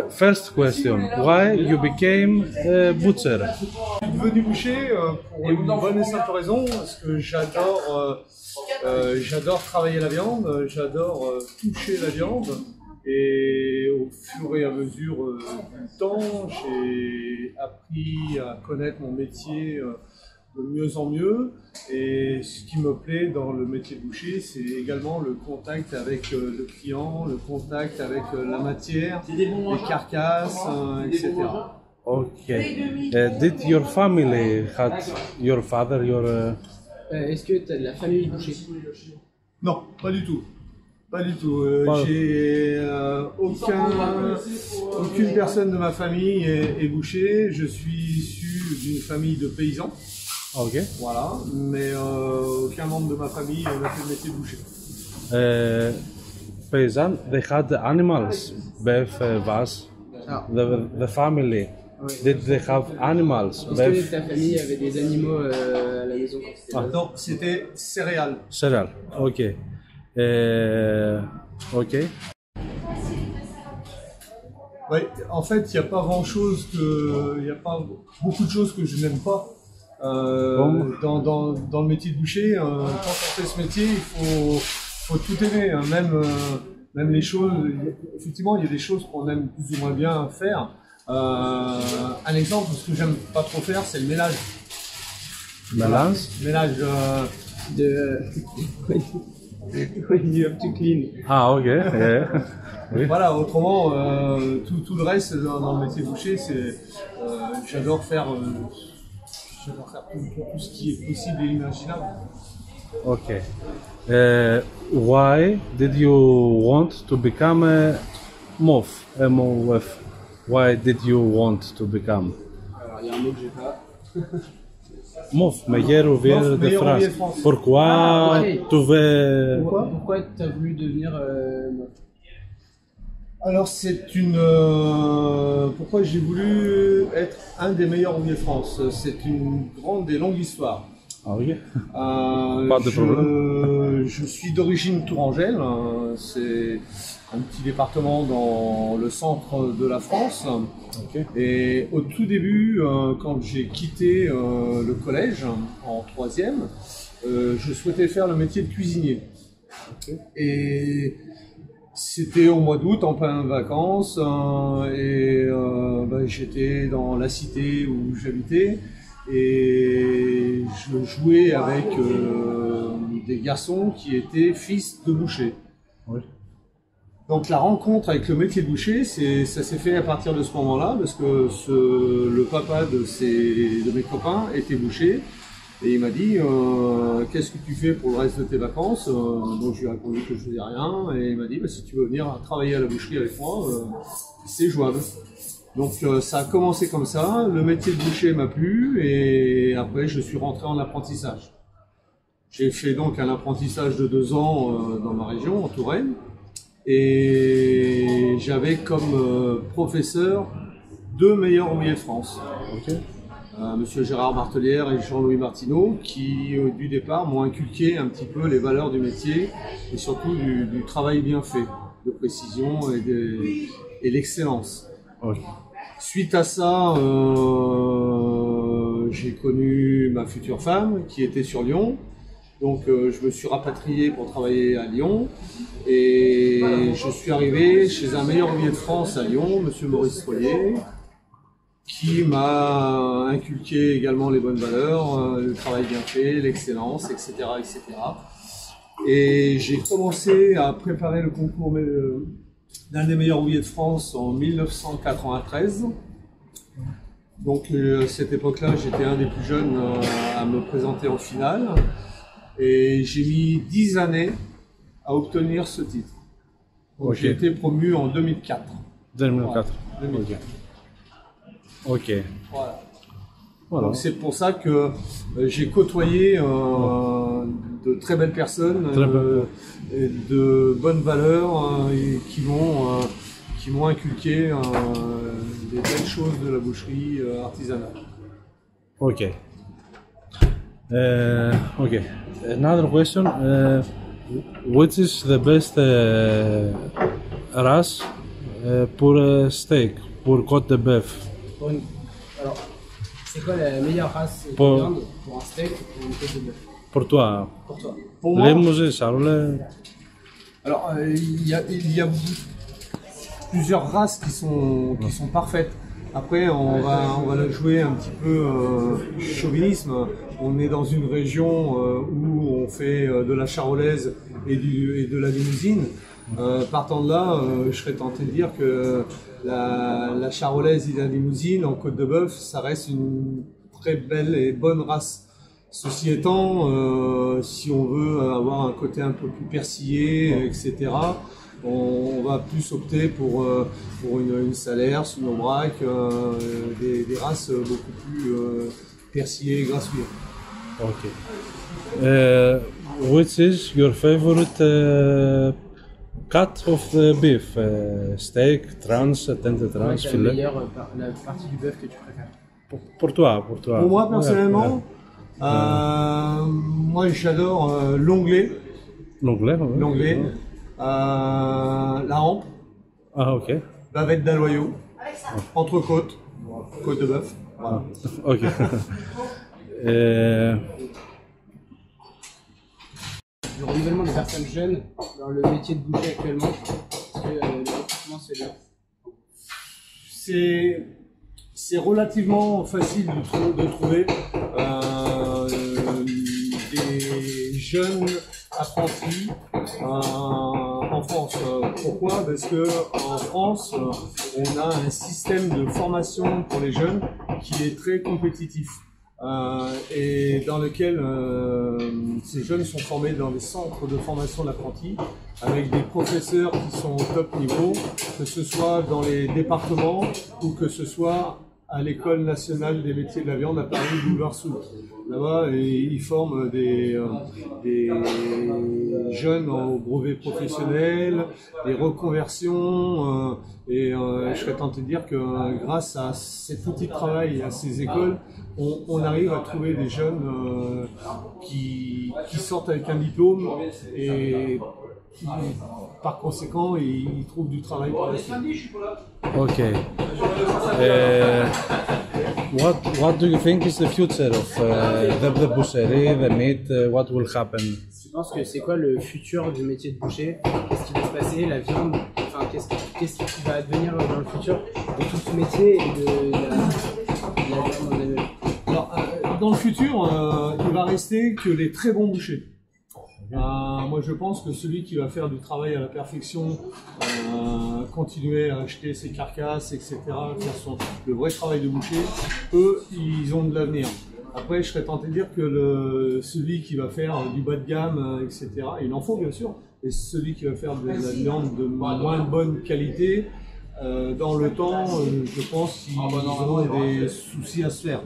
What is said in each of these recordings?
First question: why you became a butcher? Je suis devenu boucher pour une bonne et simple raison, parce que j'adore travailler la viande, j'adore toucher la viande, et au fur et à mesure du temps, j'ai appris à connaître mon métier de mieux en mieux. Et ce qui me plaît dans le métier de boucher, c'est également le contact avec le client, le contact avec la matière, les carcasses, etc. Okay. Did your family had your father, your? Est-ce que tu as de la famille boucher? Non, pas du tout. Pas du tout. J'ai aucune personne de ma famille est boucher. Je suis issu d'une famille de paysans. Ok. Voilà, mais aucun membre de ma famille n'a fait le métier de boucher. Paysan, they had animals, beef, vas. The family. Oui. Did they have animals? Est-ce que ta famille avait des animaux à la maison quand tu étais Non, c'était céréales. Céréales. Ok. Ok. Oui, en fait, il n'y a pas grand-chose il n'y a pas beaucoup de choses que je n'aime pas. Dans le métier de boucher, quand on fait ce métier, il faut tout aimer, hein. Même les choses, effectivement, il y a des choses qu'on aime plus ou moins bien faire. Un exemple, ce que j'aime pas trop faire, c'est le ménage. Mélange? Ménage de... When you have to clean. Ah, ok. Yeah. Oui. Voilà, autrement, tout le reste dans le métier de boucher, c'est j'adore faire tout ce qui est possible et imaginable. Okay. Why did you want to become a MOF? MOF. Why did you want to become? Alors, il y a un mot que j'ai pas. MOF, meilleur ouvrier de meilleur France. ouvrier de France. Pourquoi oui. tu veux... Pourquoi tu as voulu devenir MOF? Alors pourquoi j'ai voulu être un des meilleurs ouvriers de France? C'est une grande et longue histoire. Ah oui. Pas de problème. Je suis d'origine tourangelle, c'est un petit département dans le centre de la France. Okay. Et au tout début, quand j'ai quitté le collège en 3e, je souhaitais faire le métier de cuisinier. Okay. Et c'était au mois d'août, en plein vacances, j'étais dans la cité où j'habitais et je jouais avec des garçons qui étaient fils de bouchers. Oui. Donc la rencontre avec le métier de boucher, ça s'est fait à partir de ce moment-là, parce que le papa de mes copains était boucher. Et il m'a dit qu'est-ce que tu fais pour le reste de tes vacances? Donc je lui ai répondu que je faisais rien, et il m'a dit si tu veux venir travailler à la boucherie avec moi, c'est jouable. Donc ça a commencé comme ça, le métier de boucher m'a plu, et après je suis rentré en apprentissage. J'ai fait donc un apprentissage de 2 ans dans ma région, en Touraine, et j'avais comme professeur 2 meilleurs ouvriers de France. Okay. Monsieur Gérard Martelière et Jean-Louis Martineau, qui du départ m'ont inculqué un petit peu les valeurs du métier et surtout du travail bien fait, de précision et l'excellence. Okay. Suite à ça, j'ai connu ma future femme qui était sur Lyon. Donc je me suis rapatrié pour travailler à Lyon et je suis arrivé chez un meilleur ouvrier de France à Lyon, monsieur Maurice Royer, qui m'a inculqué également les bonnes valeurs, le travail bien fait, l'excellence, etc., etc. Et j'ai commencé à préparer le concours d'un des meilleurs ouvriers de France en 1993. Donc à cette époque-là, j'étais un des plus jeunes à me présenter en finale. Et j'ai mis 10 années à obtenir ce titre. Donc, Okay. j'ai été promu en 2004. 2004. Voilà, 2004. Ok. Voilà. Donc c'est pour ça que j'ai côtoyé de très belles personnes, et de bonnes valeurs qui m'ont inculqué des belles choses de la boucherie artisanale. Ok. Okay. Another question. Which is the best race pour steak, pour côte de bœuf. Alors, c'est quoi la meilleure race de Pour- viande pour un steak ou pour une côte de bœuf? Pour toi. Pour toi. Pour moi, Les musées, charolais. alors il y a plusieurs races qui sont parfaites. Après, on va le jouer un petit peu chauvinisme. On est dans une région où on fait de la charolaise et de la limousine. Partant de là, je serais tenté de dire que la charolaise et la limousine en côte de bœuf, ça reste une très belle et bonne race. Ceci étant, si on veut avoir un côté un peu plus persillé, etc., on va plus opter pour une Salers, une Aubrac, des races beaucoup plus persillées et grassouillées. Okay. Which is your favorite cut of the beef? Steak, trans, tender Quelle trans, est la filet? meilleure la partie du bœuf que tu préfères? Pour toi, pour toi. Pour moi, Ouais, personnellement, moi j'adore l'onglet, L'anglais, ouais. l'onglet, la hampe, Ah, ok. bavette d'aloyau, entrecôte, côte de bœuf. Voilà. Ok. Euh, Le renouvellement des personnes jeunes dans le métier de boucher actuellement, est-ce que le recrutement c'est bien? C'est relativement facile de trouver des jeunes apprentis en France. Pourquoi? Parce que en France, on a un système de formation pour les jeunes qui est très compétitif. Et dans lequel ces jeunes sont formés dans des centres de formation d'apprentis avec des professeurs qui sont au top niveau, que ce soit dans les départements ou que ce soit à l'École nationale des métiers de la viande à Paris, boulevard Soult. Là-bas, ils forment des jeunes au brevet professionnel, des reconversions, et je serais tenté de dire que grâce à cet outil de travail et à ces écoles, on arrive à trouver des jeunes qui sortent avec un diplôme et qui, par conséquent, ils trouvent du travail pour la suite. okay. What do you think is the future of the boucherie, the meat? What will happen? Tu penses que c'est quoi le futur du métier de boucher? Qu'est-ce qui va se passer? La viande, enfin, qu'est-ce qui va advenir dans le futur de tout ce métier et de la viande manuelle? Alors, dans le futur, il va rester que les très bons bouchers. Moi, je pense que celui qui va faire du travail à la perfection, continuer à acheter ses carcasses, etc., faire le vrai travail de boucher, eux, ils ont de l'avenir. Après, je serais tenté de dire que celui qui va faire du bas de gamme, etc., il en faut bien sûr, mais celui qui va faire de la viande de moins bonne qualité, dans le temps, je pense qu'ils auront des soucis à se faire.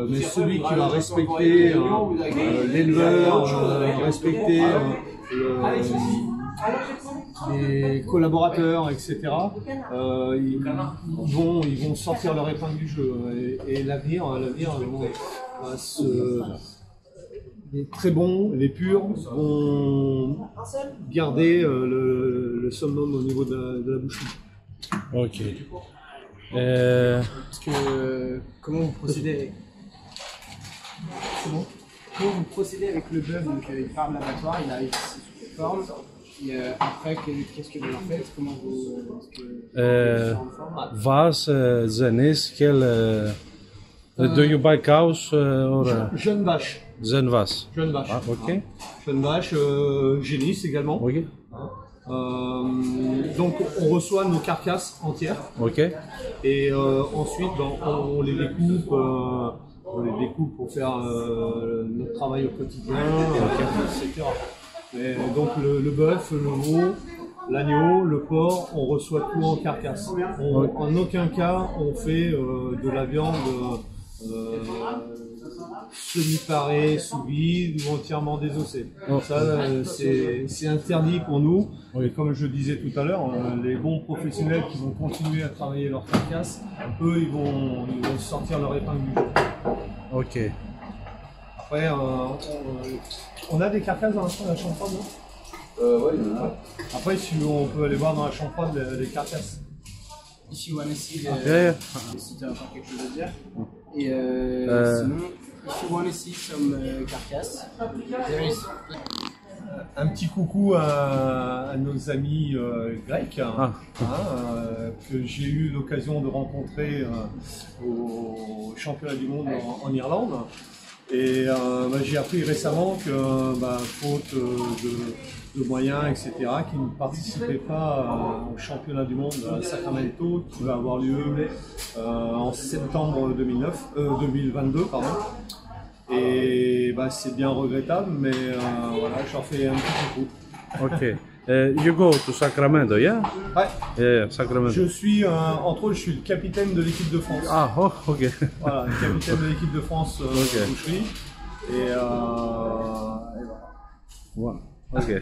Mais celui qui va respecter l'éleveur, respecter les collaborateurs, etc., ils vont sortir leur épingle du jeu. Et l'avenir va les très bons, les purs, vont garder le summum au niveau de la boucherie. Ok. Parce que comment vous procédez avec le bœuf? Donc il part de l'abattoir, il arrive sous cette forme. Et après, qu'est-ce que vous en faites? Comment vous Was, Zenis, do you buy cows or Jeune vache. Zen was? Jeune vache. Ah, ok. Jeune vache, génisse également. Ok. Donc on reçoit nos carcasses entières Ok. et ensuite on les découpe. On les découpe pour faire notre travail au quotidien, etc. Et donc le bœuf, le veau, l'agneau, le porc, on reçoit tout en carcasse. En aucun cas on fait de la viande semi-parée, sous vide ou entièrement désossée. Ça, c'est interdit pour nous. Et comme je disais tout à l'heure, les bons professionnels qui vont continuer à travailler leur carcasse, eux, ils vont sortir leur épingle du jeu. Ok. Après, on a des carcasses dans la chambre froide, non? Ouais, après, si on peut aller voir dans la chambre froide les carcasses. If you wanna see Yeah. si tu as encore quelque chose à dire. Et sinon, if you wanna see some carcass, there is. Un petit coucou à nos amis grecs que j'ai eu l'occasion de rencontrer au championnat du monde en Irlande. Et j'ai appris récemment que, faute de moyens, etc., qu'ils ne participaient pas au championnat du monde à Sacramento, qui va avoir lieu en septembre 2022. Pardon. Et c'est bien regrettable, mais voilà, j'en fais un petit coucou. Okay. You go to Sacramento, yeah? Ouais. Yeah, Sacramento. Je suis, entre autres, je suis le capitaine de l'équipe de France. Ah, oh, ok. Voilà, le capitaine de l'équipe de France boucherie. Et voilà. Wow. Ok. Ouais.